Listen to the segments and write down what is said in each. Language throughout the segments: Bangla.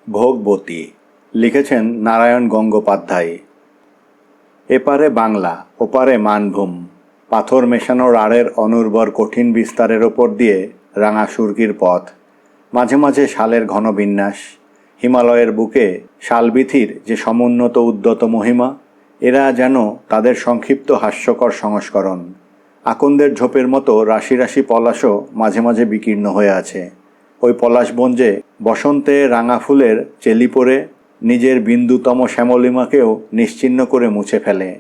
ভোগবতী লিখেছেন নারায়ণ গঙ্গোপাধ্যায়। এপারে বাংলা, ওপারে মানভূম, পাথর মেশানো রাঢ়ের অনুর্বর কঠিন বিস্তারের ওপর দিয়ে রাঙা সুরকির পথ, মাঝে মাঝে শালের ঘন বিন্যাস, হিমালয়ের বুকে শালবিথির যে সমুন্নত উদ্যত মহিমা, এরা যেন তাদের সংক্ষিপ্ত হাস্যকর সংস্করণ। আকন্দের ঝোপের মতো রাশি রাশি পলাশও মাঝে মাঝে বিকীর্ণ হয়ে আছে। ওই পলাশবঞ্জে বসন্তে রাঙা ফুলের চেলি পরে নিজের বিন্দুতম শ্যামলিমাকেও নিশ্চিহ্ন করে মুছে ফেলে।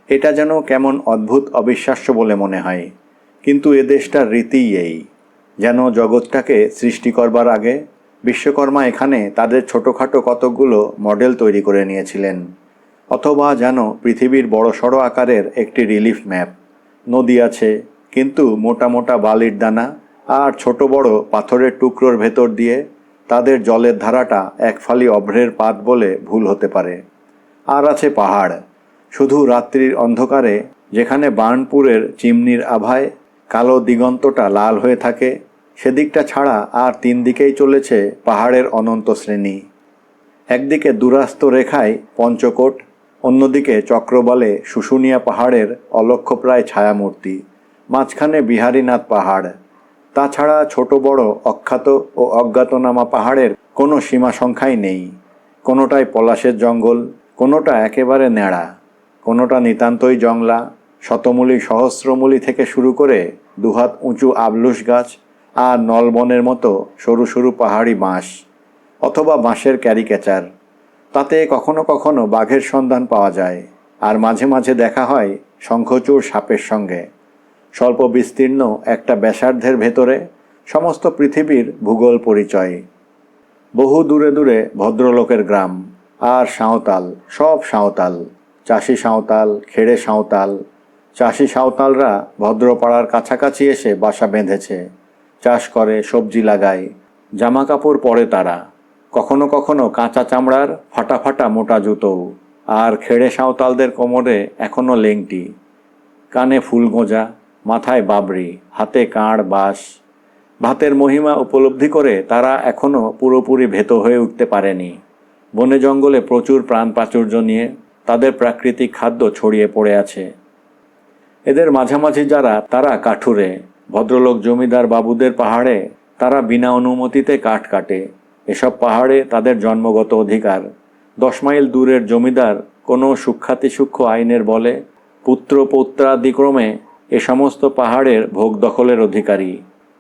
এটা যেন কেমন অদ্ভুত অবিশ্বাস্য বলে মনে হয়। কিন্তু এ দেশটার রীতিই এই, যেন জগৎটাকে সৃষ্টি করবার আগে বিশ্বকর্মা এখানে তাদের ছোটোখাটো কতকগুলো মডেল তৈরি করে নিয়েছিলেন। অথবা যেন পৃথিবীর বড়সড় আকারের একটি রিলিফ ম্যাপ। নদী আছে, কিন্তু মোটা মোটা বালির দানা আর ছোট বড় পাথরের টুকরোর ভেতর দিয়ে তাদের জলের ধারাটা এক ফালি অভ্রের পাত বলে ভুল হতে পারে। আর আছে পাহাড়, শুধু রাত্রির অন্ধকারে যেখানে বার্নপুরের চিমনির আভায় কালো দিগন্তটা লাল হয়ে থাকে, সেদিকটা ছাড়া আর তিন দিকেই চলেছে পাহাড়ের অনন্ত শ্রেণী। একদিকে দুরাস্ত রেখায় পঞ্চকোট, অন্যদিকে চক্রবলে শুশুনিয়া পাহাড়ের অলক্ষ্যপ্রায় ছায়ামূর্তি, মাঝখানে বিহারীনাথ পাহাড়। তাছাড়া ছোট বড় অখ্যাত ও অজ্ঞাতনামা পাহাড়ের কোনো সীমা সংখ্যাই নেই। কোনোটায় পলাশের জঙ্গল, কোনোটা একেবারে ন্যাড়া, কোনোটা নিতান্তই জংলা, শতমূলী সহস্রমূলী থেকে শুরু করে দুহাত উঁচু আবলুস গাছ আর নলবনের মতো সরু সরু পাহাড়ি বাঁশ, অথবা বাঁশের ক্যারিকেচার। তাতে কখনো কখনো বাঘের সন্ধান পাওয়া যায়, আর মাঝে মাঝে দেখা হয় শঙ্খচূড় সাপের সঙ্গে। স্বল্প বিস্তীর্ণ একটা ব্যাসার্ধের ভেতরে সমস্ত পৃথিবীর ভূগোল পরিচয়। বহু দূরে দূরে ভদ্রলোকের গ্রাম, আর সাঁওতাল, সব সাঁওতাল, চাষি সাঁওতাল, খেড়ে সাঁওতাল। চাষি সাঁওতালরা ভদ্রপাড়ার কাছাকাছি এসে বাসা বেঁধেছে, চাষ করে, সবজি লাগায়, জামা কাপড় পরে তারা, কখনো কখনো কাঁচা চামড়ার ফাটা ফাটা মোটা জুতোও। আর খেড়ে সাঁওতালদের কোমরে এখনও লেংটি, কানে ফুল গোঁজা, মাথায় বাবরি, হাতে কাঁড় বাঁশ। ভাতের মহিমা উপলব্ধি করে তারা এখনও পুরোপুরি ভেত হয়ে উঠতে পারেনি। বনে জঙ্গলে প্রচুর প্রাণ প্রাচুর্য নিয়ে তাদের প্রাকৃতিক খাদ্য ছড়িয়ে পড়ে আছে। এদের মাঝামাঝি যারা, তারা কাঠুরে। ভদ্রলোক জমিদার বাবুদের পাহাড়ে তারা বিনা অনুমতিতে কাঠ কাটে। এসব পাহাড়ে তাদের জন্মগত অধিকার। 10 মাইল দূরের জমিদার কোনো সূক্ষ্মাতিসূক্ষ্ম আইনের বলে পুত্র পৌত্রাদিক্রমে এ সমস্ত পাহাড়ের ভোগ দখলের অধিকারী।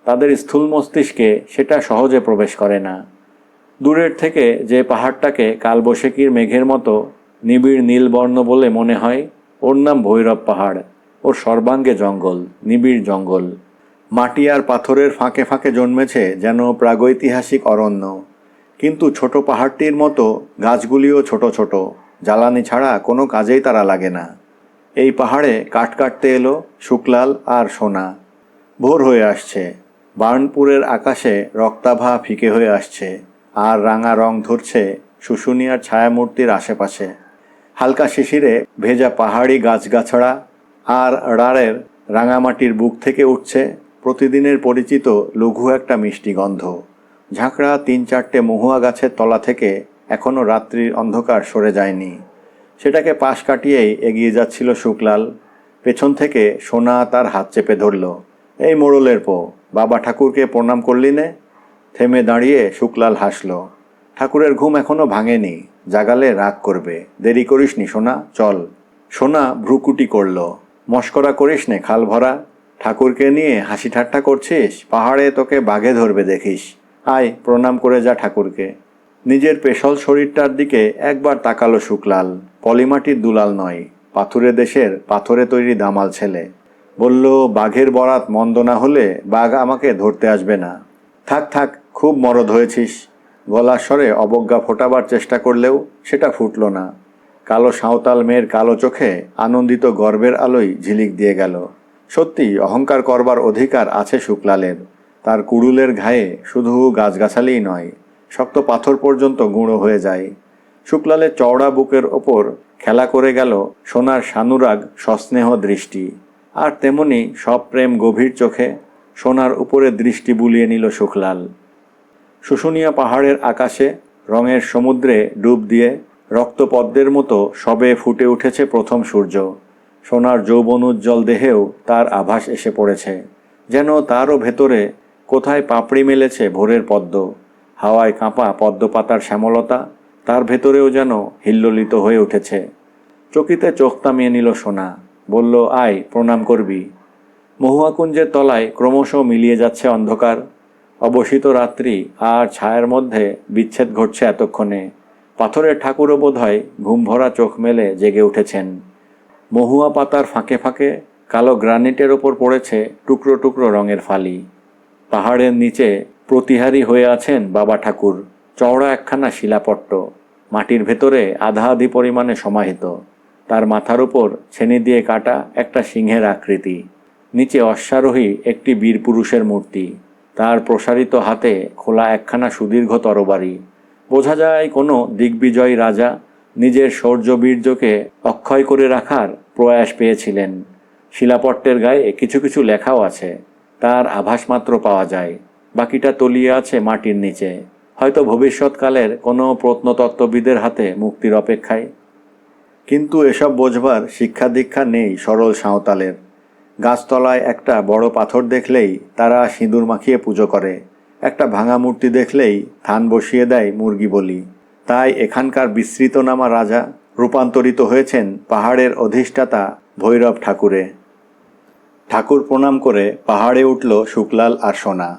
তাদের স্থূল মস্তিষ্কে সেটা সহজে প্রবেশ করে না। দূরের থেকে যে পাহাড়টাকে কালবৈশাখীর মেঘের মতো নিবিড় নীলবর্ণ বলে মনে হয়, ওর নাম ভৈরব পাহাড়। ওর সর্বাঙ্গে জঙ্গল, নিবিড় জঙ্গল। মাটি আর পাথরের ফাঁকে ফাঁকে জন্মেছে যেন প্রাগৈতিহাসিক অরণ্য। কিন্তু ছোট পাহাড়টির মতো গাছগুলিও ছোট ছোট, জ্বালানি ছাড়া কোনো কাজেই তারা লাগে না। এই পাহাড়ে কাঠ কাটতে এলো শুকলাল আর সোনা। ভোর হয়ে আসছে, বার্নপুরের আকাশে রক্তাভা ফিকে হয়ে আসছে, আর রাঙা রং ধরছে শুশুনিয়ার ছায়ামূর্তির আশেপাশে। হালকা শিশিরে ভেজা পাহাড়ি গাছগাছড়া আর রাঢ়ের রাঙামাটির বুক থেকে উঠছে প্রতিদিনের পরিচিত লঘু একটা মিষ্টি গন্ধ। ঝাঁকড়া 3-4টে মহুয়া গাছের তলা থেকে এখনও রাত্রির অন্ধকার সরে যায়নি। সেটাকে পাশ কাটিয়েই এগিয়ে যাচ্ছিল শুকলাল। পেছন থেকে সোনা তার হাত চেপে ধরল। এই মোড়লের পো, বাবা ঠাকুরকে প্রণাম করলি নে? থেমে দাঁড়িয়ে শুকলাল হাসল। ঠাকুরের ঘুম এখনও ভাঙেনি, জাগালে রাগ করবে। দেরি করিস নি সোনা, চল। সোনা ভ্রুকুটি করল। মস্করা করিস নে খাল ভরা, ঠাকুরকে নিয়ে হাসি ঠাট্টা করছিস? পাহাড়ে তোকে বাঘে ধরবে দেখিস। আয়, প্রণাম করে যা ঠাকুরকে। নিজের পেশল শরীরটার দিকে একবার তাকালো শুকলাল। পলিমাটির দুলাল নয়, পাথুরে দেশের পাথরে তৈরি দামাল ছেলে। বলল, বাঘের বরাত মন্দ না হলে বাঘ আমাকে ধরতে আসবে না। থাক থাক, খুব মরদ হয়েছিস। গলার স্বরে অবজ্ঞা ফোটাবার চেষ্টা করলেও সেটা ফুটল না। কালো সাঁওতাল মেয়ের কালো চোখে আনন্দিত গর্বের আলোয় ঝিলিক দিয়ে গেল। সত্যি অহংকার করবার অধিকার আছে শুকলালের। তার কুড়ুলের ঘায়ে শুধু গাছগাছালিই নয়, শক্ত পাথর পর্যন্ত গুঁড়ো হয়ে যায়। শুকলালের চওড়া বুকের ওপর খেলা করে গেল সোনার সানুরাগ সস্নেহ দৃষ্টি। আর তেমনি সব প্রেম গভীর চোখে সোনার উপরে দৃষ্টি বুলিয়ে নিল শুকলাল। শুশুনিয়া পাহাড়ের আকাশে রঙের সমুদ্রে ডুব দিয়ে রক্তপদ্মের মতো সবে ফুটে উঠেছে প্রথম সূর্য। সোনার যৌবনোজ্জ্বল দেহেও তার আভাস এসে পড়েছে, যেন তারও ভেতরে কোথায় পাপড়ি মেলেছে ভোরের পদ্ম। হাওয়ায় কাঁপা পদ্মপাতার শ্যামলতা তার ভেতরেও যেন হিল্লোলিত হয়ে উঠেছে। চকিতে চোখ নামিয়ে নিল সোনা, বলল, আয়, প্রণাম করবি। মহুয়াকুঞ্জের তলায় ক্রমশ মিলিয়ে যাচ্ছে অন্ধকার। অবসিত রাত্রি আর ছায়ার মধ্যে বিচ্ছেদ ঘটছে এতক্ষণে। পাথরের ঠাকুরও বোধহয় ঘুমভরা চোখ মেলে জেগে উঠেছেন। মহুয়া পাতার ফাঁকে ফাঁকে কালো গ্রানিটের ওপর পড়েছে টুকরো টুকরো রঙের ফালি। পাহাড়ের নিচে প্রতিহারী হয়ে আছেন বাবা ঠাকুর, চওড়া একখানা শিলাপট্ট, মাটির ভেতরে আধা আধি পরিমাণে সমাহিত। তার মাথার উপর ছেনি দিয়ে কাটা একটা সিংহের আকৃতি, নিচে অশ্বারোহী একটি বীর পুরুষের মূর্তি, তার প্রসারিত হাতে খোলা একখানা সুদীর্ঘ তরবারি। বোঝা যায় কোনো দিগ্বিজয়ী রাজা নিজের শৌর্যবীর্যকে অক্ষয় করে রাখার প্রয়াস পেয়েছিলেন। শিলাপট্টের গায়ে কিছু কিছু লেখাও আছে, তার আভাস মাত্র পাওয়া যায়, বাকিটা তলিয়ে আছে মাটির নিচে, হয়তো ভবিষ্যৎকালের কোনো প্রত্নতত্ত্ববিদের হাতে মুক্তির অপেক্ষায়। কিন্তু এসব বোঝবার শিক্ষা দীক্ষা নেই সরল সাঁওতালের। গাছতলায় একটা বড় পাথর দেখলেই তারা সিঁদুর মাখিয়ে পুজো করে, একটা ভাঙা মূর্তি দেখলেই থান বসিয়ে দেয় মুরগি বলি। তাই এখানকার বিস্মৃতনামা রাজা রূপান্তরিত হয়েছেন পাহাড়ের অধিষ্ঠাতা ভৈরব ঠাকুরে। ঠাকুর প্রণাম করে পাহাড়ে উঠল শুকলাল আর সোনা।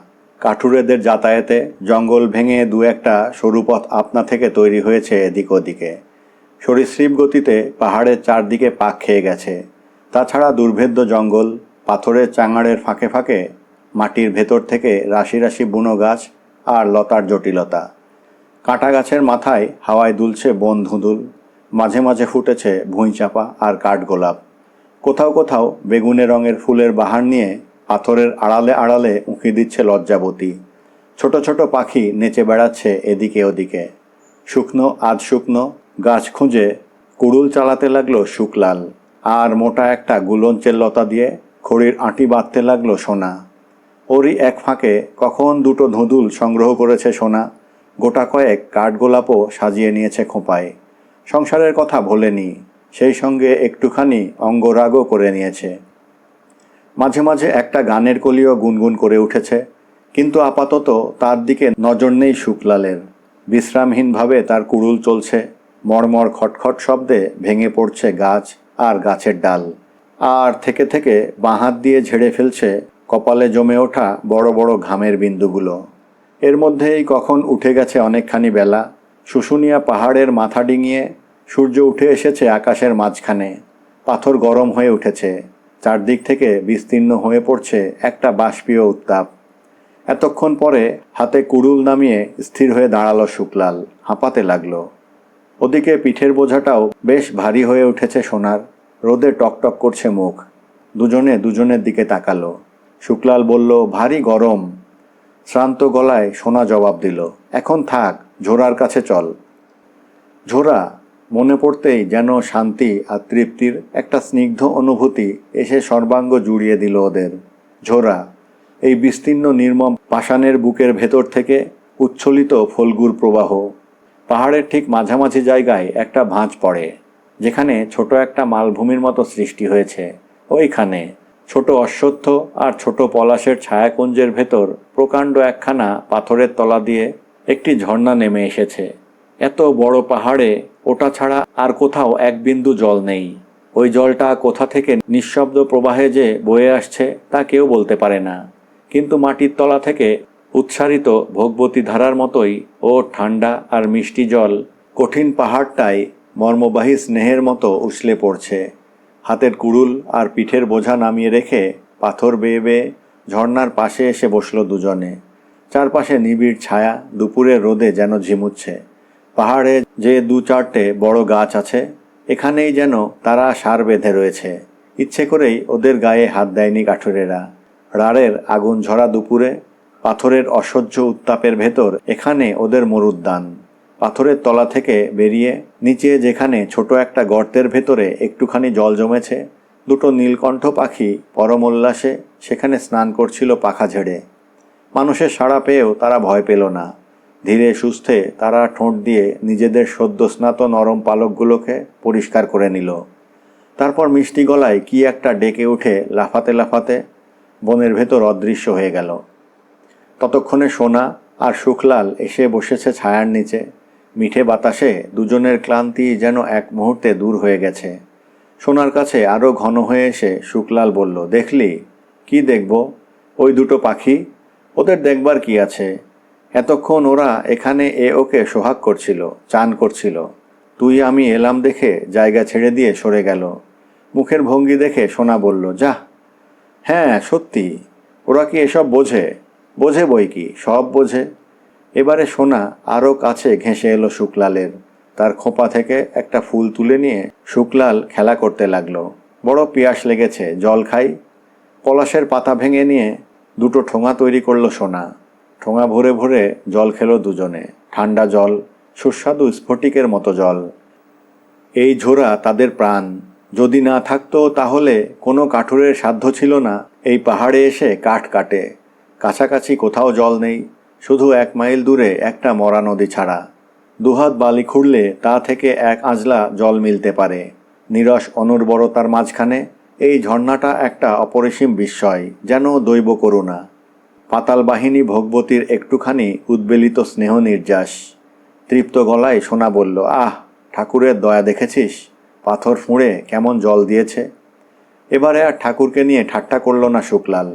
কাঠুরেদের যাতায়াতে জঙ্গল ভেঙে দু একটা সরু পথ আপনা থেকে তৈরি হয়েছে এদিক ওদিকে। সরীসৃপ গতিতে পাহাড়ের চারদিকে পাক খেয়ে গেছে। তাছাড়া দুর্ভেদ্য জঙ্গল, পাথরের চাঙাড়ের ফাঁকে ফাঁকে মাটির ভেতর থেকে রাশি রাশি বুনো গাছ আর লতার জটিলতা। কাঁটা গাছের মাথায় হাওয়ায় দুলছে বন ধুঁদুল, মাঝে মাঝে ফুটেছে ভুঁইচাপা আর কাঠগোলাপ। কোথাও কোথাও বেগুনে রঙের ফুলের বাহার নিয়ে পাথরের আড়ালে আড়ালে উঁকি দিচ্ছে লজ্জাবতী। ছোট ছোট পাখি নেচে বেড়াচ্ছে এদিকে ওদিকে। শুকনো আধ শুকনো গাছ খুঁজে কুড়ুল চালাতে লাগলো শুকলাল, আর মোটা একটা গুলঞ্চের লতা দিয়ে খড়ির আঁটি বাঁধতে লাগলো সোনা। ওরই এক ফাঁকে কখন দুটো ধুঁদুল সংগ্রহ করেছে সোনা, গোটা কয়েক কাঠগোলাপও সাজিয়ে নিয়েছে খোঁপায়। সংসারের কথা ভোলেনি, সেই সঙ্গে একটুখানি অঙ্গরাগও করে নিয়েছে। মাঝে মাঝে একটা গানের কলিও গুনগুন করে উঠেছে, কিন্তু আপাতত তার দিকে নজর নেই শুকলালের। বিশ্রামহীনভাবে তার কুড়ুল চলছে, মড়মড় খটখট শব্দে ভেঙে পড়ছে গাছ আর গাছের ডাল, আর থেকে থেকে বাঁ হাত দিয়ে ঝেড়ে ফেলছে কপালে জমে ওঠা বড় বড় ঘামের বিন্দুগুলো। এর মধ্যেই কখন উঠে গেছে অনেকখানি বেলা। শুশুনিয়া পাহাড়ের মাথা ডিঙিয়ে সূর্য উঠে এসেছে আকাশের মাঝখানে। পাথর গরম হয়ে উঠেছে, চারদিক থেকে বিস্তীর্ণ হয়ে পড়ছে একটা বাষ্পীয় উত্তাপ। এতক্ষণ পরে হাতে কুড়ুল নামিয়ে স্থির হয়ে দাঁড়ালো শুকলাল, হাঁপাতে লাগলো। ওদিকে পিঠের বোঝাটাও বেশ ভারী হয়ে উঠেছে সোনার, রোদে টকটক করছে মুখ। দুজনে দুজনের দিকে তাকালো। শুকলাল বলল, ভারী গরম। শ্রান্ত গলায় সোনা জবাব দিল, এখন থাক, ঝোড়ার কাছে চল। ঝোড়া মনে পড়তেই যেন শান্তি আর তৃপ্তির একটা স্নিগ্ধ অনুভূতি এসে সর্বাঙ্গ জুড়িয়ে দিল ওদের। ঝোড়া, এই বিস্তীর্ণ নির্মম পাষাণের বুকের ভেতর থেকে উচ্ছ্বলিত ফল্গুর প্রবাহ। পাহাড়ের ঠিক মাঝামাঝি জায়গায় একটা ভাঁজ পড়ে, যেখানে ছোট একটা মালভূমির মতো সৃষ্টি হয়েছে। ওইখানে ছোট অশ্বত্থ আর ছোট পলাশের ছায়াকুঞ্জের ভেতর প্রকাণ্ড একখানা পাথরের তলা দিয়ে একটি ঝর্ণা নেমে এসেছে। এত বড় পাহাড়ে ওটা ছাড়া আর কোথাও এক বিন্দু জল নেই। ওই জলটা কোথা থেকে নিঃশব্দ প্রবাহে যে বয়ে আসছে তা কেউ বলতে পারে না, কিন্তু মাটির তলা থেকে উৎসারিত ভোগবতী ধারার মতোই ও ঠান্ডা আর মিষ্টি জল কঠিন পাহাড়টায় মর্মবাহী স্নেহের মতো উছলে পড়ছে। হাতের কুড়ুল আর পিঠের বোঝা নামিয়ে রেখে পাথর বেয়ে বেয়ে ঝর্ণার পাশে এসে বসল দুজনে। চারপাশে নিবিড় ছায়া, দুপুরের রোদে যেন ঝিমুচ্ছে। পাহাড়ে যে দু চারটে বড় গাছ আছে, এখানেই যেন তারা সার বেঁধে রয়েছে। ইচ্ছে করেই ওদের গায়ে হাত দেয়নি কাঠুরেরা। রাড়ের আগুন ঝরা দুপুরে পাথরের অসহ্য উত্তাপের ভেতর এখানে ওদের মরুদ্যান। পাথরের তলা থেকে বেরিয়ে নিচে যেখানে ছোট একটা গর্তের ভেতরে একটুখানি জল জমেছে, দুটো নীলকণ্ঠ পাখি পরমোল্লাসে সেখানে স্নান করছিল পাখা ঝেড়ে। মানুষের সাড়া পেয়েও তারা ভয় পেল না। ধীরে সুস্থে তারা ঠোঁট দিয়ে নিজেদের সদ্যস্নাত নরম পালকগুলোকে পরিষ্কার করে নিল। তারপর মিষ্টি গলায় কি একটা ডেকে উঠে লাফাতে লাফাতে বনের ভেতর অদৃশ্য হয়ে গেল। ততক্ষণে সোনা আর সুখলাল এসে বসেছে ছায়ার নিচে। মিঠে বাতাসে দুজনের ক্লান্তি যেন এক মুহূর্তে দূর হয়ে গেছে। সোনার কাছে আরও ঘন হয়ে এসে সুখলাল বলল, দেখলি? কি দেখব? ওই দুটো পাখি, ওদের দেখবার কি আছে? এতক্ষণ ওরা এখানে ওকে সোহাগ করছিল, চান করছিল। তুই আমি এলাম দেখে জায়গা ছেড়ে দিয়ে সরে গেল। মুখের ভঙ্গি দেখে সোনা বলল, যা। হ্যাঁ সত্যি, ওরা কি এসব বোঝে? বোঝে বই কি, সব বোঝে। এবারে সোনা আরও কাছে ঘেঁষে এলো শুকলালের। তার খোঁপা থেকে একটা ফুল তুলে নিয়ে শুকলাল খেলা করতে লাগলো। বড় পিয়াস লেগেছে, জল খাই। পলাশের পাতা ভেঙে নিয়ে দুটো ঠোঙা তৈরি করলো সোনা। ঠোঙা ভরে ভরে জল খেলো দুজনে। ঠান্ডা জল, সুস্বাদু স্ফটিকের মতো জল। এই ঝোরা তাদের প্রাণ। যদি না থাকতো তাহলে কোনো কাঠুরের সাধ্য ছিল না এই পাহাড়ে এসে কাঠ কাটে। কাছাকাছি কোথাও জল নেই, শুধু 1 মাইল দূরে একটা মরা নদী ছাড়া। দুহাত বালি খুঁড়লে তা থেকে এক আঁজলা জল মিলতে পারে। নিরস অনুর্বরতার মাঝখানে এই ঝর্ণাটা একটা অপরিসীম বিস্ময়, যেন দৈব করুণা। পাতাল বাহিনী ভগবতীর একটুখানি উদ্বেলিত স্নেহ নির্যাস। তৃপ্ত গলায় সোনা বলল, আহ, ঠাকুরের দয়া দেখেছিস? পাথর ফুঁড়ে কেমন জল দিয়েছে। এবারে আর ঠাকুরকে নিয়ে ঠাট্টা করল না শুকলাল।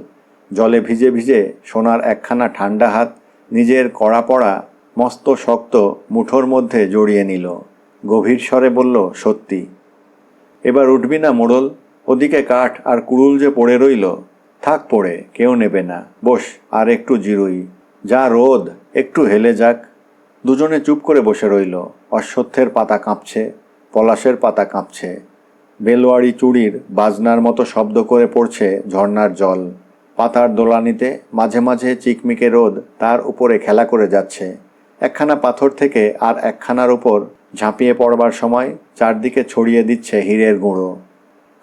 জলে ভিজে ভিজে সোনার একখানা ঠান্ডা হাত নিজের কড়া পড়া মস্ত শক্ত মুঠোর মধ্যে জড়িয়ে নিল। গভীর স্বরে বলল, সত্যি। এবার উঠবি না মোড়ল? ওদিকে কাঠ আর কুড়ুল যে পড়ে রইল। থাক পড়ে, কেউ নেবে না। বস, আর একটু জিরুই। যা রোদ, একটু হেলে যাক। দুজনে চুপ করে বসে রইল। অশ্বত্থের পাতা কাঁপছে, পলাশের পাতা কাঁপছে। বেলওয়াড়ি চুড়ির বাজনার মতো শব্দ করে পড়ছে ঝর্ণার জল। পাতার দোলানিতে মাঝে মাঝে চিকমিকে রোদ তার উপরে খেলা করে যাচ্ছে। একখানা পাথর থেকে আর একখানার উপর ঝাঁপিয়ে পড়বার সময় চারদিকে ছড়িয়ে দিচ্ছে হীরের গুঁড়ো।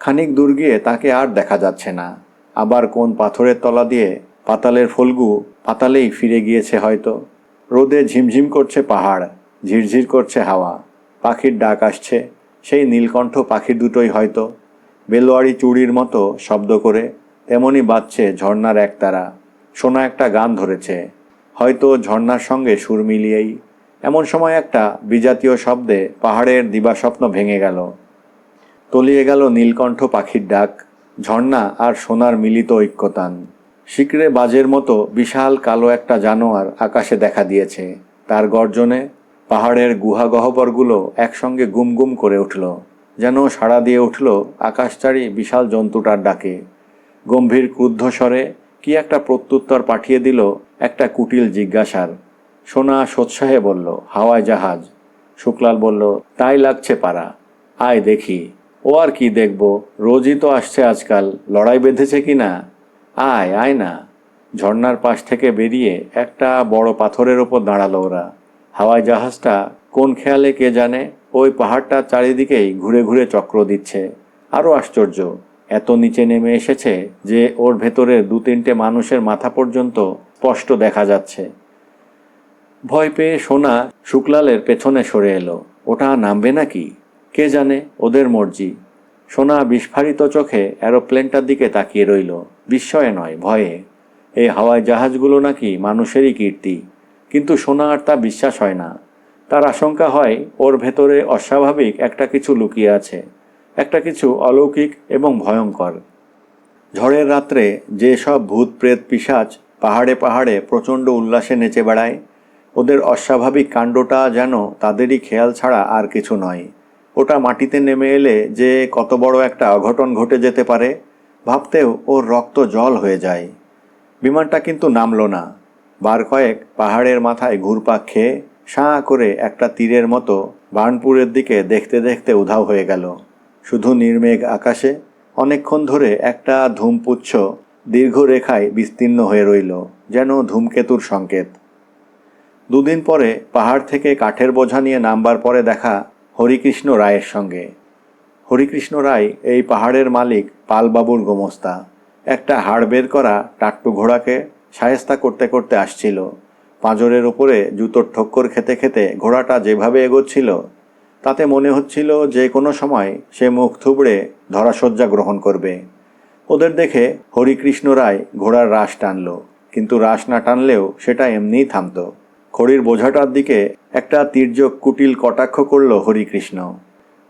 খানিক দূর গিয়ে তাকে আর দেখা যাচ্ছে না। আবার কোন পাথরের তলা দিয়ে পাতালের ফলগু পাতালেই ফিরে গিয়েছে হয়তো। রোদে ঝিমঝিম করছে পাহাড়, ঝিরঝির করছে হাওয়া। পাখির ডাক আসছে, সেই নীলকণ্ঠ পাখির দুটোই হয়তো। বেলোয়ারি চুড়ির মতো শব্দ করে তেমনি বাজছে ঝর্ণার একতারা। সোনা একটা গান ধরেছে, হয়তো ঝর্ণার সঙ্গে সুর মিলিয়েই। এমন সময় একটা বিজাতীয় শব্দে পাহাড়ের দিবাস্বপ্ন ভেঙে গেল। তলিয়ে গেল নীলকণ্ঠ পাখির ডাক। ঝর্ণা আর সোনার মিলিত ঐক্যতান। শিকড়ে বাজের মতো বিশাল কালো একটা জানোয়ার আকাশে দেখা দিয়েছে। তার গর্জনে পাহাড়ের গুহা গহ্বরগুলো একসঙ্গে গুমগুম করে উঠল, যেন সাড়া দিয়ে উঠল আকাশচারী বিশাল জন্তুটার ডাকে। গম্ভীর ক্রুদ্ধ স্বরে কি একটা প্রত্যুত্তর পাঠিয়ে দিল একটা কুটিল জিজ্ঞাসার। সোনা সোৎসাহে বলল, হাওয়ায় জাহাজ। শুকলাল বলল, তাই লাগছে পারা। আয় দেখি। ও আর কি দেখব, রোজই তো আসছে আজকাল। লড়াই বেঁধেছে কি না? আয় আয় না। ঝর্ণার পাশ থেকে বেরিয়ে একটা বড় পাথরের ওপর দাঁড়ালো ওরা। হাওয়াই জাহাজটা কোন খেয়ালে কে জানে ওই পাহাড়টার চারিদিকেই ঘুরে ঘুরে চক্র দিচ্ছে। আরও আশ্চর্য, এত নিচে নেমে এসেছে যে ওর ভেতরের 2-3টে মানুষের মাথা পর্যন্ত স্পষ্ট দেখা যাচ্ছে। ভয় পেয়ে সোনা শুকলালের পেছনে সরে এলো। ওটা নামবে নাকি? কে জানে, ওদের মর্জি। সোনা বিস্ফারিত চোখে এরোপ্লেনটার দিকে তাকিয়ে রইল, বিস্ময়ে নয়, ভয়ে। এই হাওয়াই জাহাজগুলো নাকি মানুষেরই কীর্তি। কিন্তু সোনা আর তা বিশ্বাস হয় না। তার আশঙ্কা হয় ওর ভেতরে অস্বাভাবিক একটা কিছু লুকিয়ে আছে, একটা কিছু অলৌকিক এবং ভয়ঙ্কর। ঝড়ের রাত্রে যে সব ভূত প্রেত পিশাচ পাহাড়ে পাহাড়ে প্রচণ্ড উল্লাসে নেচে বেড়ায়, ওদের অস্বাভাবিক কাণ্ডটা যেন তাদেরই খেয়াল ছাড়া আর কিছু নয়। ওটা মাটিতে নেমে এলে যে কত বড় একটা অঘটন ঘটে যেতে পারে ভাবতেও ওর রক্ত জল হয়ে যায়। বিমানটা কিন্তু নামল না। বার কয়েক পাহাড়ের মাথায় ঘুরপাক খেয়ে সাঁ করে একটা তীরের মতো বার্নপুরের দিকে দেখতে দেখতে উধাও হয়ে গেল। শুধু নির্মেঘ আকাশে অনেকক্ষণ ধরে একটা ধূমপুচ্ছ দীর্ঘ রেখায় বিস্তীর্ণ হয়ে রইল, যেন ধূমকেতুর সংকেত। 2 দিন পরে পাহাড় থেকে কাঠের বোঝা নিয়ে নামবার পরে দেখা হরিকৃষ্ণ রায়ের সঙ্গে। হরিকৃষ্ণ রায় এই পাহাড়ের মালিক পালবাবুর গোমস্তা। একটা হাড় বের করা টাট্টু ঘোড়াকে শায়েস্তা করতে করতে আসছিল। পাঁজরের ওপরে জুতোর ঠক্কর খেতে খেতে ঘোড়াটা যেভাবে এগোচ্ছিল তাতে মনে হচ্ছিল যে কোনো সময় সে মুখ থুবড়ে ধরাশয্যা গ্রহণ করবে। ওদের দেখে হরিকৃষ্ণ রায় ঘোড়ার রাশ টানল, কিন্তু রাশ না টানলেও সেটা এমনিই থামত। খড়ির বোঝাটার দিকে একটা তির্যক কুটিল কটাক্ষ করল হরিকৃষ্ণ।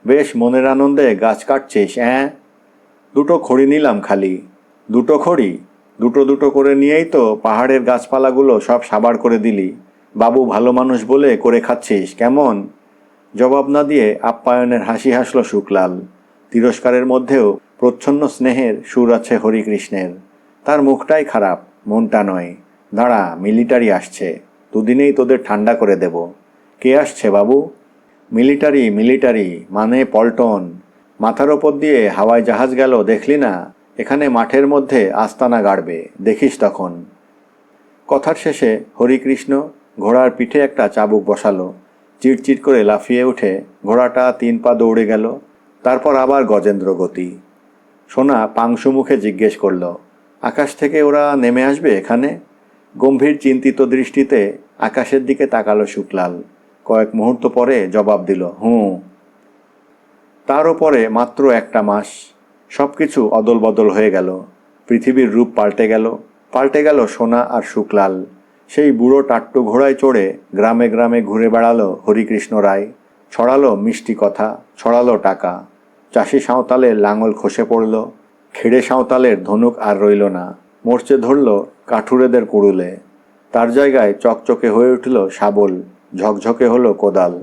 বেশ মনের আনন্দে গাছ কাটছিস? দুটো খড়ি নিলাম খালি। দুটো খড়ি? দুটো দুটো করে নিয়েই তো পাহাড়ের গাছপালাগুলো সব সাবার করে দিলি। বাবু ভালো মানুষ বলে করে খাচ্ছিস কেমন? জবাব না দিয়ে আপ্যায়নের হাসি হাসল শুকলাল। তিরস্কারের মধ্যেও প্রচ্ছন্ন স্নেহের সুর আছে হরিকৃষ্ণের। তার মুখটাই খারাপ, মনটা নয়। দাঁড়া, মিলিটারি আসছে, দুদিনেই তোদের ঠান্ডা করে দেব। কে আসছে বাবু? মিলিটারি মিলিটারি মানে পল্টন। মাথার ওপর দিয়ে হাওয়াই জাহাজ গেল দেখলি না? এখানে মাঠের মধ্যে আস্তানা গাড়বে, দেখিস তখন। কথার শেষে হরিকৃষ্ণ ঘোড়ার পিঠে একটা চাবুক বসালো। চিটচিট করে লাফিয়ে উঠে ঘোড়াটা 3 পা দৌড়ে গেল। তারপর আবার গজেন্দ্র গতি। সোনা পাংশু মুখে জিজ্ঞেস করল, আকাশ থেকে ওরা নেমে আসবে এখানে? গম্ভীর চিন্তিত দৃষ্টিতে আকাশের দিকে তাকালো শুকলাল। কয়েক মুহূর্ত পরে জবাব দিল, হুঁ। তারও পরে মাত্র 1টা মাস সব কিছু অদল বদল হয়ে গেল। পৃথিবীর রূপ পাল্টে গেল সোনা আর শুকলাল। সেই বুড়ো টাট্টু ঘোড়ায় চড়ে গ্রামে গ্রামে ঘুরে বেড়ালো হরিকৃষ্ণ রায়। ছড়ালো মিষ্টি কথা, ছড়ালো টাকা। চাষি সাঁওতালের লাঙল খসে পড়ল। খেড়ে সাঁওতালের ধনুক আর রইল না, মরচে ধরল কাঠুরেদের কুড়ুলে। তার জায়গায় চকচকে হয়ে উঠল শাবল, ঝকঝকে হলো কোদাল।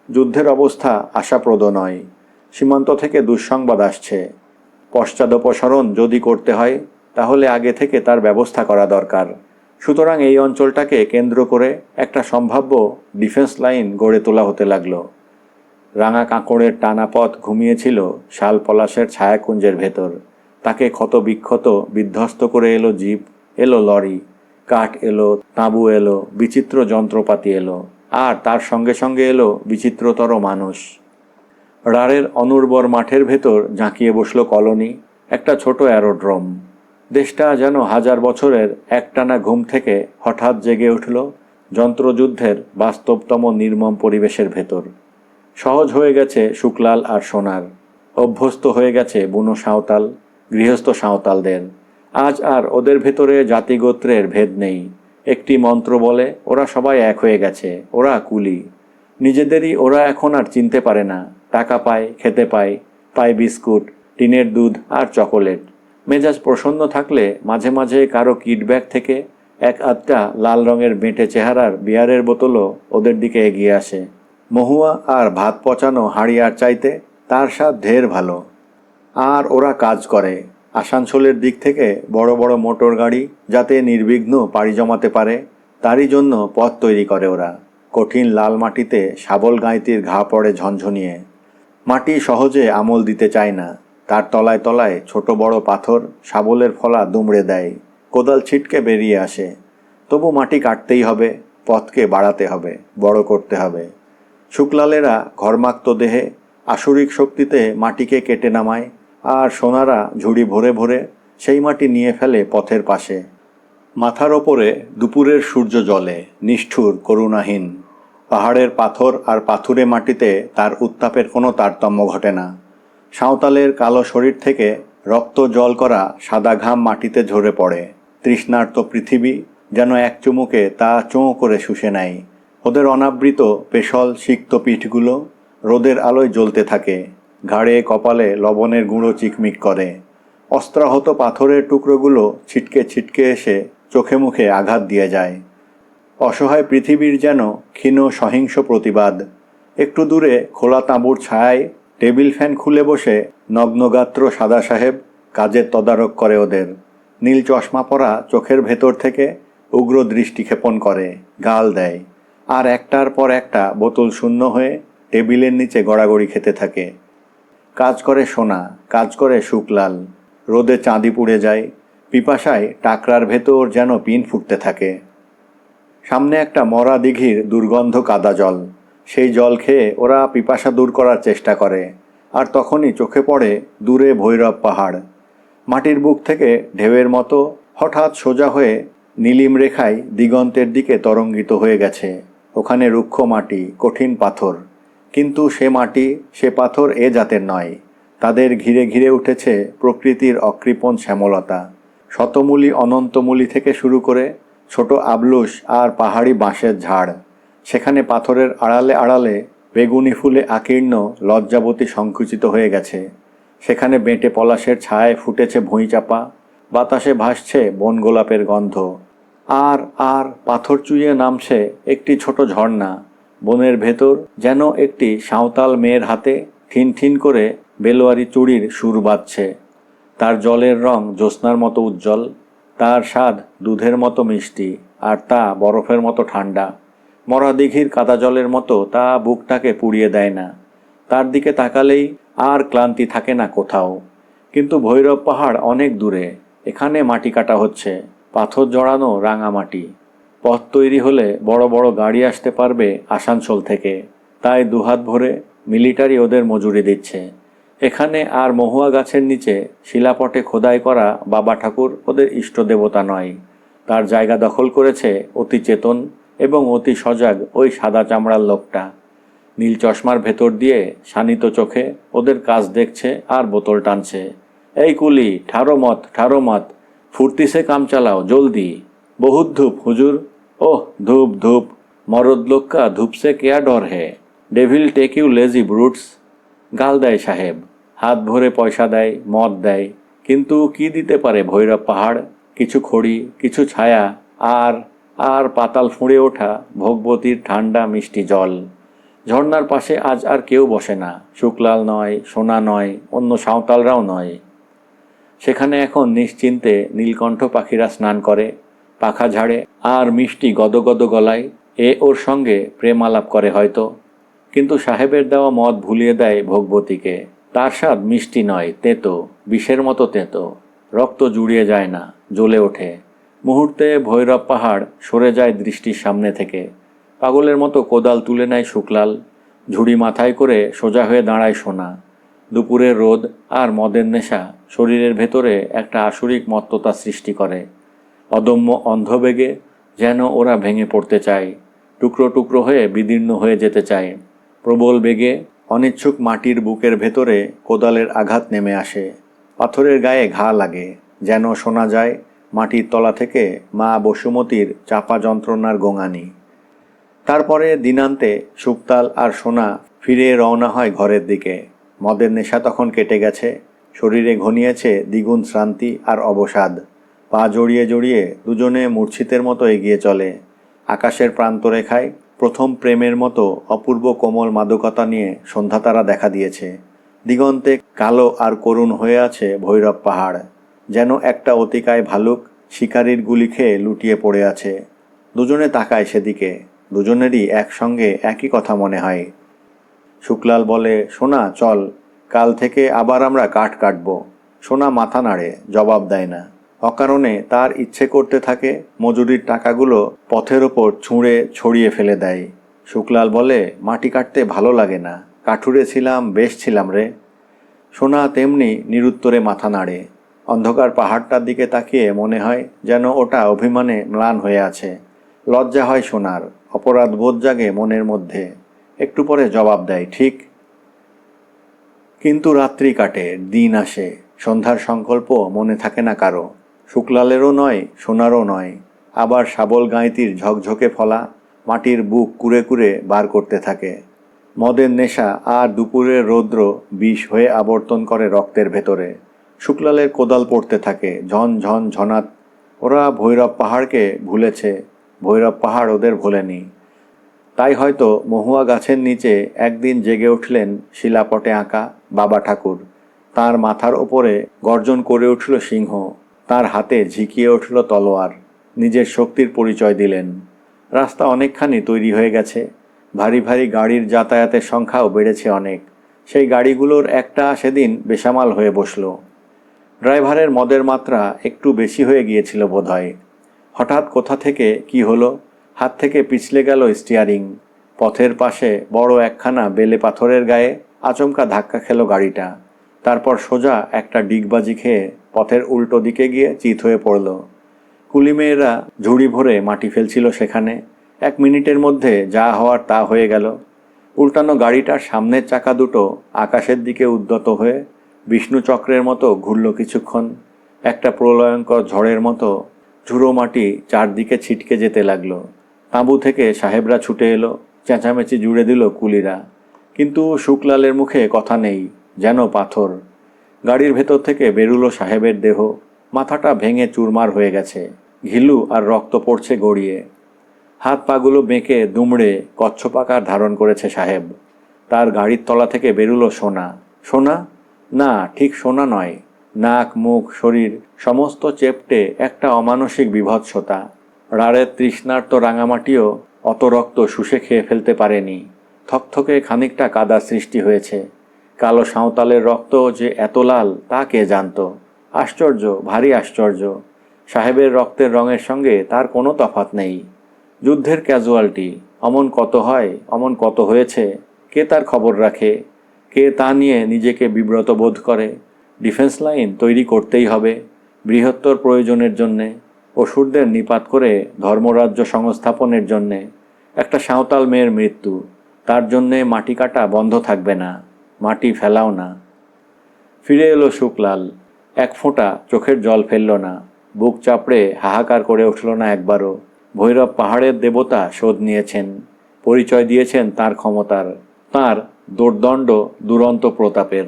যুদ্ধের অবস্থা আশাপ্রদ নয়। সীমান্ত থেকে দুঃসংবাদ আসছে। পশ্চাদপসরণ যদি করতে হয় তাহলে আগে থেকে তার ব্যবস্থা করা দরকার। সুতরাং এই অঞ্চলটাকে কেন্দ্র করে একটা সম্ভাব্য ডিফেন্স লাইন গড়ে তোলা হতে লাগলো। রাঙা কাঁকড়ের টানা পথ ঘুমিয়েছিল শাল পলাশের ছায়াকুঞ্জের ভেতর। তাকে ক্ষত বিক্ষত বিধ্বস্ত করে এলো জিপ, এলো লরি, কাঠ এলো, তাঁবু এলো, বিচিত্র যন্ত্রপাতি এলো, আর তার সঙ্গে সঙ্গে এলো বিচিত্রতর মানুষ। রাড়ের অনুর্বর মাঠের ভেতর ঝাঁকিয়ে বসলো কলোনি, একটা ছোট অ্যারোড্রোম। দেশটা যেন 1000 বছরের একটানা ঘুম থেকে হঠাৎ জেগে উঠল যন্ত্রযুদ্ধের বাস্তবতম নির্মম পরিবেশের ভেতর। সহজ হয়ে গেছে শুকলাল আর সোনার, অভ্যস্ত হয়ে গেছে বুনো সাঁওতাল, গৃহস্থ সাঁওতালদের। আজ আর ওদের ভেতরে জাতিগোত্রের ভেদ নেই। একটি মন্ত্র বলে ওরা সবাই এক হয়ে গেছে। ওরা কুলি। নিজেদেরই ওরা এখন আর চিনতে পারে না। টাকা পায়, খেতে পায়, পায় বিস্কুট, টিনের দুধ আর চকোলেট। মেজাজ প্রসন্ন থাকলে মাঝে মাঝে কারো কিটব্যাগ থেকে 1-8টা লাল রঙের বেঁটে চেহারার বিয়ারের বোতলও ওদের দিকে এগিয়ে আসে। মহুয়া আর ভাত পচানো হাঁড়িয়ার চাইতে তার স্বাদ ঢের ভালো। আর ওরা কাজ করে। আসানসোলের দিক থেকে বড় বড় মোটর গাড়ি যাতে নির্বিঘ্ন পাড়ি জমাতে পারে তারই জন্য পথ তৈরি করে ওরা। কঠিন লাল মাটিতে শাবল গাঁইতির ঘা পড়ে ঝনঝনিয়ে। মাটি সহজে আমল দিতে চায় না। তার তলায় তলায় ছোট বড় পাথর শাবলের ফলা দুমড়ে দেয়। কোদাল ছিটকে বেরিয়ে আসে। তবু মাটি কাটতেই হবে, পথকে বাড়াতে হবে, বড় করতে হবে। শুকলালেরা ঘর্মাক্ত দেহে আসুরিক শক্তিতে মাটিকে কেটে নামায়, আর সোনারা ঝুড়ি ভরে ভরে সেই মাটি নিয়ে ফেলে পথের পাশে। মাথার ওপরে দুপুরের সূর্য জ্বলে, নিষ্ঠুর, করুণাহীন। পাহাড়ের পাথর আর পাথুরে মাটিতে তার উত্তাপের কোনো তারতম্য ঘটে না। সাঁওতালের কালো শরীর থেকে রক্ত জল করা সাদা ঘাম মাটিতে ঝরে পড়ে। তৃষ্ণার্ত পৃথিবী যেন এক চুমুকে তা চোঁ করে শুষে নেয়। ওদের অনাবৃত পেশল সিক্ত পিঠগুলো রোদের আলোয় জ্বলতে থাকে। ঘাড়ে কপালে লবণের গুঁড়ো চিকমিক করে। অস্ত্রাহত পাথরের টুকরোগুলো ছিটকে ছিটকে এসে চোখে মুখে আঘাত দিয়ে যায়। অসহায় পৃথিবীর যেন ক্ষীণ সহিংস প্রতিবাদ। একটু দূরে খোলা তাঁবুর ছায়ায় টেবিল ফ্যান খুলে বসে নগ্নগাত্র সাদা সাহেব কাজের তদারক করে ওদের। নীল চশমা পরা চোখের ভেতর থেকে উগ্র দৃষ্টি ক্ষেপণ করে, গাল দেয়, আর একটার পর একটা বোতল শূন্য হয়ে টেবিলের নিচে গড়াগড়ি খেতে থাকে। কাজ করে সোনা, কাজ করে শুকলাল। রোদে চাঁদি পুড়ে যায়। পিপাসায় টাকরার ভেতর যেন পিন ফুটতে থাকে। সামনে একটা মরা দিঘির দুর্গন্ধ কাদা জল। সেই জল খেয়ে ওরা পিপাসা দূর করার চেষ্টা করে। আর তখনই চোখে পড়ে দূরে ভৈরব পাহাড়। মাটির বুক থেকে ঢেউয়ের মতো হঠাৎ সোজা হয়ে নীলিম রেখায় দিগন্তের দিকে তরঙ্গিত হয়ে গেছে। ওখানে রুক্ষ মাটি, কঠিন পাথর, কিন্তু সে মাটি সে পাথর এ জাতের নয়। তাদের ঘিরে ঘিরে উঠেছে প্রকৃতির অকৃপণ শ্যামলতা। শতমূলী অনন্তমূলী থেকে শুরু করে ছোট আবলুস আর পাহাড়ি বাঁশের ঝাড়। সেখানে পাথরের আড়ালে আড়ালে বেগুনি ফুলে আকীর্ণ লজ্জাবতী সংকুচিত হয়ে গেছে। সেখানে বেঁটে পলাশের ছায়ায় ফুটেছে ভুঁইচাপা, বাতাসে ভাসছে বন গোলাপের গন্ধ। আর আর পাথর চুইয়ে নামছে একটি ছোট ঝর্ণা। বনের ভেতর যেন একটি সাঁওতাল মেয়ের হাতে ঠিন ঠিন করে বেলোয়ারি চুড়ির সুর বাজছে। তার জলের রং জ্যোৎস্নার মতো উজ্জ্বল, তার স্বাদ দুধের মতো মিষ্টি, আর তা বরফের মতো ঠান্ডা। মরা দিঘির কাদা জলের মতো তা বুকটাকে পুড়িয়ে দেয় না। তার দিকে তাকালেই আর ক্লান্তি থাকে না কোথাও। কিন্তু ভৈরব পাহাড় অনেক দূরে। এখানে মাটি কাটা হচ্ছে, পাথর জড়ানো রাঙামাটি। পথ তৈরি হলে বড় বড় গাড়ি আসতে পারবে আসানসোল থেকে। তাই দুহাত ভরে মিলিটারি ওদের মজুরি দিচ্ছে। এখানে আর মহুয়া গাছের নিচে শিলাপটে খোদাই করা বাবা ঠাকুর ওদের ইষ্ট দেবতা নয়। তার জায়গা দখল করেছে অতি চেতন এবং অতি সজাগ ওই সাদা চামড়ার লোকটা। নীল চশমার ভেতর দিয়ে শানিত চোখে ওদের কাজ দেখছে আর বোতল টানছে। এই কুলি, ঠারো মত, ফুর্তি সে কাম চালাও জলদি। বহুত ধূপ হুজুর। ওহ ধূপ ধূপ, মরদ লোক কা ধূপ সে কেয়া ডর হে, ডেভিল টেক ইউ লেজি ব্রুটস। গাল দেয় সাহেব, হাত ভরে পয়সা দেয়, মদ দেয়, কিন্তু কি দিতে পারে ভৈরব পাহাড়? কিছু খড়ি, কিছু ছায়া, আর আর পাতাল ফুঁড়ে ওঠা ভোগবতীর ঠান্ডা মিষ্টি জল। ঝর্নার পাশে আজ আর কেউ বসে না। শুকলাল নয়, সোনা নয়, অন্য সাঁওতালরাও নয়। সেখানে এখন নিশ্চিন্তে নীলকণ্ঠ পাখিরা স্নান করে, পাখা ঝাড়ে, আর মিষ্টি গদগদ গলায় এ ওর সঙ্গে প্রেম আলাপ করে হয়তো। কিন্তু সাহেবের দেওয়া মদ ভুলিয়ে দেয় ভোগবতীকে। তার স্বাদ মিষ্টি নয়, তেঁতো, বিষের মতো তেঁতো। রক্ত জুড়িয়ে যায় না, জ্বলে ওঠে। মুহূর্তে ভৈরব পাহাড় সরে যায় দৃষ্টির সামনে থেকে। পাগলের মতো কোদাল তুলে নেয় শুকলাল। ঝুড়ি মাথায় করে সোজা হয়ে দাঁড়ায় সোনা। দুপুরের রোদ আর মদের নেশা শরীরের ভেতরে একটা আসুরিক মত্ততা সৃষ্টি করে। অদম্য অন্ধবেগে যেন ওরা ভেঙে পড়তে চায়, টুকরো টুকরো হয়ে বিদীর্ণ হয়ে যেতে চায়। প্রবল বেগে অনিচ্ছুক মাটির বুকের ভেতরে কোদালের আঘাত নেমে আসে। পাথরের গায়ে ঘা লাগে, যেন শোনা যায় মাটির তলা থেকে মা বসুমতীর চাপা যন্ত্রণার গোঙানি। তারপরে দিনান্তে শুকতাল আর সোনা ফিরে রওনা হয় ঘরের দিকে। মদের নেশা তখন কেটে গেছে। শরীরে ঘনিয়েছে দ্বিগুণ শ্রান্তি আর অবসাদ। পা জড়িয়ে জড়িয়ে দুজনে মূর্ছিতের মতো এগিয়ে চলে। আকাশের প্রান্তরেখায় প্রথম প্রেমের মতো অপূর্ব কোমল মাদকতা নিয়ে সন্ধ্যাতারা দেখা দিয়েছে। দিগন্তে কালো আর করুণ হয়ে আছে ভৈরব পাহাড়। যেন একটা অতিকায় ভালুক শিকারির গুলি খেয়ে লুটিয়ে পড়ে আছে। দুজনে তাকায় সেদিকে। দুজনেরই একসঙ্গে একই কথা মনে হয়। শুকলাল বলে, সোনা চল, কাল থেকে আবার আমরা কাঠ কাটব। সোনা মাথা নাড়ে, জবাব দেয় না। অকারণে তার ইচ্ছে করতে থাকে মজুরির টাকাগুলো পথের ওপর ছুঁড়ে ছড়িয়ে ফেলে দেয়। শুকলাল বলে, মাটি কাটতে ভালো লাগে না, কাঠুরে ছিলাম, বেশ ছিলাম রে। সোনা তেমনি নিরুত্তরে মাথা নাড়ে। অন্ধকার পাহাড়টার দিকে তাকিয়ে মনে হয় যেন ওটা অভিমানে ম্লান হয়ে আছে। লজ্জা হয় সোনার, অপরাধ বোধ জাগে মনের মধ্যে। একটু পরে জবাব দেয়, ঠিক। কিন্তু রাত্রি কাটে, দিন আসে, সন্ধ্যার সংকল্প মনে থাকে না কারো। শুকলালেরও নয়, সোনারও নয়। আবার শাবল গাঁইতির ঝকঝকে ফলা মাটির বুক কুরে কুরে বার করতে থাকে। মদের নেশা আর দুপুরের রৌদ্র বিষ হয়ে আবর্তন করে রক্তের ভেতরে। শুকলালের কোদাল পড়তে থাকে, ঝন ঝন ঝনাত। ওরা ভৈরব পাহাড়কে ভুলেছে, ভৈরব পাহাড় ওদের ভোলেনি। তাই হয়তো মহুয়া গাছের নিচে একদিন জেগে উঠলেন শিলাপটে আঁকা বাবা ঠাকুর। তার মাথার ওপরে গর্জন করে উঠল সিংহ, তার হাতে ঝিকিয়ে উঠল তলোয়ার। নিজের শক্তির পরিচয় দিলেন। রাস্তা অনেকখানি তৈরি হয়ে গেছে। ভারী ভারী গাড়ির যাতায়াতের সংখ্যাও বেড়েছে অনেক। সেই গাড়িগুলোর একটা সেদিন বেসামাল হয়ে বসল। ড্রাইভারের মদের মাত্রা একটু বেশি হয়ে গিয়েছিল বোধহয়। হঠাৎ কোথা থেকে কি হলো, হাত থেকে পিছলে গেল স্টিয়ারিং। পথের পাশে বড় একখানা বেলে পাথরের গায়ে আচমকা ধাক্কা খেল গাড়িটা। তারপর সোজা একটা ডিগবাজি খেয়ে পথের উল্টো দিকে গিয়ে চিত হয়ে পড়ল। কুলিমেয়েরা ঝুড়ি ভরে মাটি ফেলছিল সেখানে। 1 মিনিটের মধ্যে যা হওয়ার তা হয়ে গেল। উল্টানো গাড়িটার সামনের চাকা দুটো আকাশের দিকে উদ্যত হয়ে বিষ্ণু চক্রের মতো ঘুরল কিছুক্ষণ। একটা প্রলয়ঙ্কর ঝড়ের মতো ঝুড়ো মাটি চারদিকে ছিটকে যেতে লাগলো। তাঁবু থেকে সাহেবরা ছুটে এলো, চেঁচামেচি জুড়ে দিল কুলিরা। কিন্তু শুকলালের মুখে কথা নেই, যেন পাথর। গাড়ির ভেতর থেকে বেরুলো সাহেবের দেহ, মাথাটা ভেঙে চুরমার হয়ে গেছে, ঘিলু আর রক্ত পড়ছে গড়িয়ে। হাত পাগুলো বেঁকে দুমড়ে কচ্ছপ আকার ধারণ করেছে সাহেব। তার গাড়ির তলা থেকে বেরুলো সোনা। সোনা না, ঠিক সোনা নয়। নাক, মুখ, শরীর সমস্ত চেপটে একটা অমানসিক বিভৎসতা। রাড়ের তৃষ্ণার্ত রাঙামাটিও অত রক্ত শুষে খেয়ে ফেলতে পারেনি। থকথকে খানিকটা কাদা সৃষ্টি হয়েছে। কালো সাঁওতালের রক্ত যে এত লাল তা কে জানত। আশ্চর্য, ভারী আশ্চর্য। সাহেবের রক্তের রঙের সঙ্গে তার কোনো তফাৎ নেই। যুদ্ধের ক্যাজুয়ালিটি অমন কত হয়, অমন কত হয়েছে, কে তার খবর রাখে? কে তা নিয়ে নিজেকে বিব্রত বোধ করে? ডিফেন্স লাইন তৈরি করতেই হবে বৃহত্তর প্রয়োজনের জন্যে, অসুরদের নিপাত করে ধর্মরাজ্য সংস্থাপনের জন্যে। একটা সাঁওতাল মেয়ের মৃত্যু, তার জন্যে মাটি কাটা বন্ধ থাকবে না, মাটি ফেলাও না। ফিরে এলো শুকলাল। 1 ফোঁটা চোখের জল ফেলল না, বুক চাপড়ে হাহাকার করে উঠল না একবারও। ভৈরব পাহাড়ের দেবতা শোধ নিয়েছেন, পরিচয় দিয়েছেন তার ক্ষমতার, তার দোর্দণ্ড দুরন্ত প্রতাপের।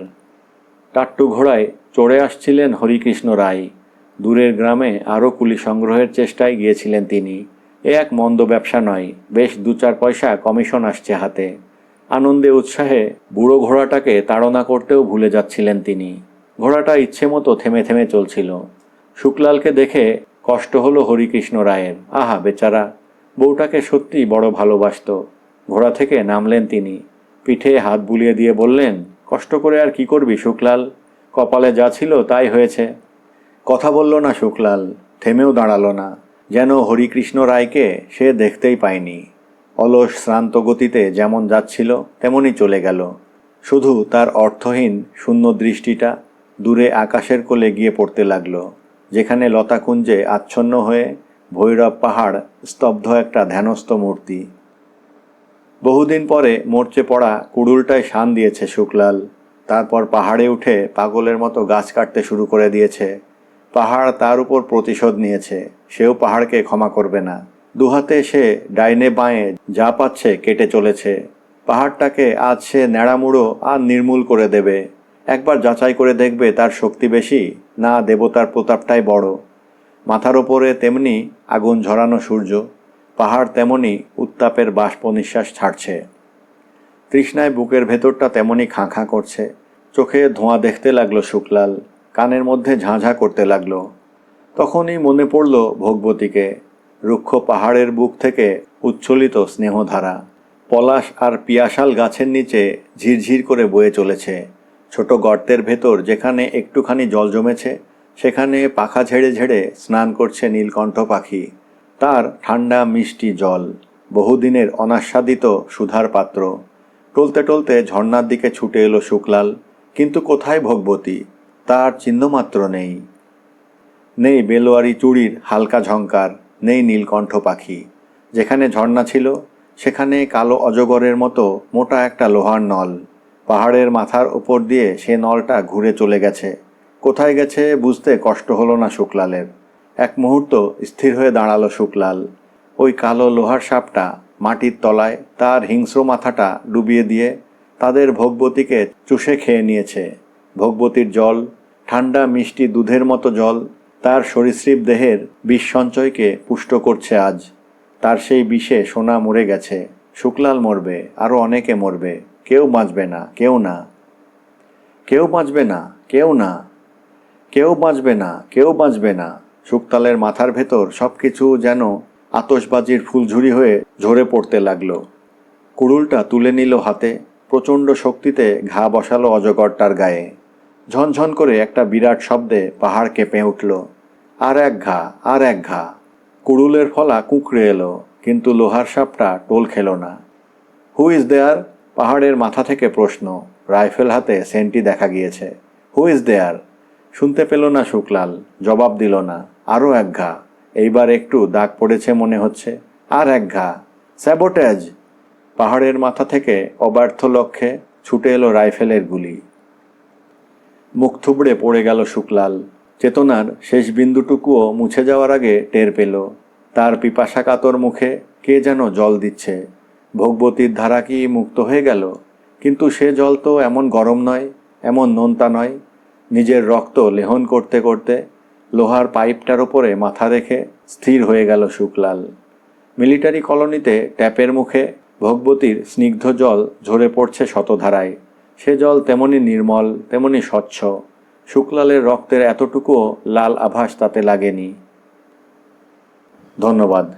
টাট্টু ঘোড়ায় চড়ে আসছিলেন হরিকৃষ্ণ রায়। দূরের গ্রামে আরও কুলি সংগ্রহের চেষ্টায় গিয়েছিলেন তিনি। এ এক মন্দ ব্যবসা নয়, বেশ 2-4 পয়সা কমিশন আসছে হাতে। আনন্দে উৎসাহে বুড়ো ঘোড়াটাকে তাড়না করতেও ভুলে যাচ্ছিলেন তিনি। ঘোড়াটা ইচ্ছে মতো থেমে থেমে চলছিল। শুকলালকে দেখে কষ্ট হলো হরিকৃষ্ণ রায়ের। আহা বেচারা, বউটাকে সত্যি বড় ভালোবাসত। ঘোড়া থেকে নামলেন তিনি, পিঠে হাত বুলিয়ে দিয়ে বললেন, কষ্ট করে আর কি করবি শুকলাল, কপালে যা ছিল তাই হয়েছে। কথা বলল না শুকলাল, থেমেও দাঁড়ালো না, যেন হরিকৃষ্ণ রায়কে সে দেখতেই পায়নি। অলস শ্রান্ত গতিতে যেমন যাচ্ছিল তেমনই চলে গেল। শুধু তার অর্থহীন শূন্য দৃষ্টিটা দূরে আকাশের কোলে গিয়ে পড়তে লাগলো, যেখানে লতাকুঞ্জে আচ্ছন্ন হয়ে ভৈরব পাহাড় স্তব্ধ একটা ধ্যানস্থ মূর্তি। বহুদিন পরে মরচে পড়া কুড়ুলটায় শান দিয়েছে শুকলাল। তারপর পাহাড়ে উঠে পাগলের মতো গাছ কাটতে শুরু করে দিয়েছে। পাহাড় তার উপর প্রতিশোধ নিয়েছে, সেও পাহাড়কে ক্ষমা করবে না। দুহাতে সে ডাইনে বাঁয়ে যা পাচ্ছে কেটে চলেছে। পাহাড়টাকে আজ সে ন্যাড়ামুড়ো আর নির্মূল করে দেবে। একবার যাচাই করে দেখবে তার শক্তি বেশি না দেবতার প্রতাপটাই বড়। মাথার ওপরে তেমনি আগুন ঝরানো সূর্য, পাহাড় তেমনি উত্তাপের বাষ্প নিঃশ্বাস ছাড়ছে। তৃষ্ণায় বুকের ভেতরটা তেমনি খাঁ খাঁ করছে। চোখে ধোঁয়া দেখতে লাগলো শুকলাল, কানের মধ্যে ঝাঁঝা করতে লাগলো। তখনই মনে পড়ল ভোগবতীকে। রুক্ষ পাহাড়ের বুক থেকে উচ্ছ্বলিত স্নেহধারা পলাশ আর পিয়াশাল গাছের নিচে ঝিরঝির করে বয়ে চলেছে। ছোট গর্তের ভেতর যেখানে একটুখানি জল জমেছে সেখানে পাখা ঝেড়ে ঝেড়ে স্নান করছে নীলকণ্ঠ পাখি। তার ঠান্ডা মিষ্টি জল, বহুদিনের অনাস্বাদিত সুধার পাত্র। টলতে টলতে ঝর্ণার দিকে ছুটে এলো শুকলাল, কিন্তু কোথায় ভোগবতী? তার চিহ্নমাত্র নেই। নেই বেলোয়ারি চুড়ির হালকা ঝংকার, নেই নীলকণ্ঠ পাখি। যেখানে ঝর্ণা ছিল সেখানে কালো অজগরের মতো মোটা একটা লোহার নল। পাহাড়ের মাথার ওপর দিয়ে সে নলটা ঘুরে চলে গেছে। কোথায় গেছে বুঝতে কষ্ট হলো না শুকলালের। এক মুহূর্ত স্থির হয়ে দাঁড়ালো শুকলাল। ওই কালো লোহার সাপটা মাটির তলায় তার হিংস্র মাথাটা ডুবিয়ে দিয়ে তাদের ভোগবতীকে চুষে খেয়ে নিয়েছে। ভোগবতীর জল, ঠান্ডা মিষ্টি দুধের মতো জল, তার সরীসৃপ দেহের বিষ সঞ্চয়কে পুষ্ট করছে আজ। তার সেই বিষে সোনা মরে গেছে। শুকলাল মরবে, আরও অনেকে মরবে। কেউ বাঁচবে না, কেউ না, কেউ বাঁচবে না, কেউ না, কেউ বাঁচবে না, কেউ বাঁচবে না। শুকতালের মাথার ভেতর সব কিছু যেন আতশবাজির ফুলঝুরি হয়ে ঝরে পড়তে লাগলো। কুড়ুলটা তুলে নিল হাতে, প্রচণ্ড শক্তিতে ঘা বসালো অজগরটার গায়ে। ঝনঝন করে একটা বিরাট শব্দে পাহাড় কেঁপে উঠল। আর এক ঘা, আর এক ঘা। কুড়ুলের ফলা কুঁকড়ে এলো, কিন্তু লোহার সাপটা টোল খেল না। Who is there? পাহাড়ের মাথা থেকে প্রশ্ন। রাইফেল হাতে সেন্টি দেখা গিয়েছে। Who is there? শুনতে পেল না শুকলাল, জবাব দিল না। আরও এক ঘা। এইবার একটু দাগ পড়েছে মনে হচ্ছে। আর এক ঘা। স্যাবোটেজ! পাহাড়ের মাথা থেকে অব্যর্থ লক্ষ্যে ছুটে এলো রাইফেলের গুলি। মুখ থুবড়ে পড়ে গেল শুকলাল। চেতনার শেষ বিন্দুটুকুও মুছে যাওয়ার আগে টের পেল তার পিপাসা কাতর মুখে কে যেন জল দিচ্ছে। ভোগবতীর ধারা কি মুক্ত হয়ে গেল? কিন্তু সে জল তো এমন গরম নয়, এমন নোনতা নয়। নিজের রক্ত লেহন করতে করতে লোহার পাইপটার ওপরে মাথা রেখে স্থির হয়ে গেল শুকলাল। মিলিটারি কলোনিতে ট্যাপের মুখে ভোগবতীর স্নিগ্ধ জল ঝরে পড়ছে শতধারায়। সে জল তেমনি নির্মল, তেমনি স্বচ্ছ। শুকলালের রক্তের এতটুকুও লাল আভাস তাতে লাগেনি। ধন্যবাদ।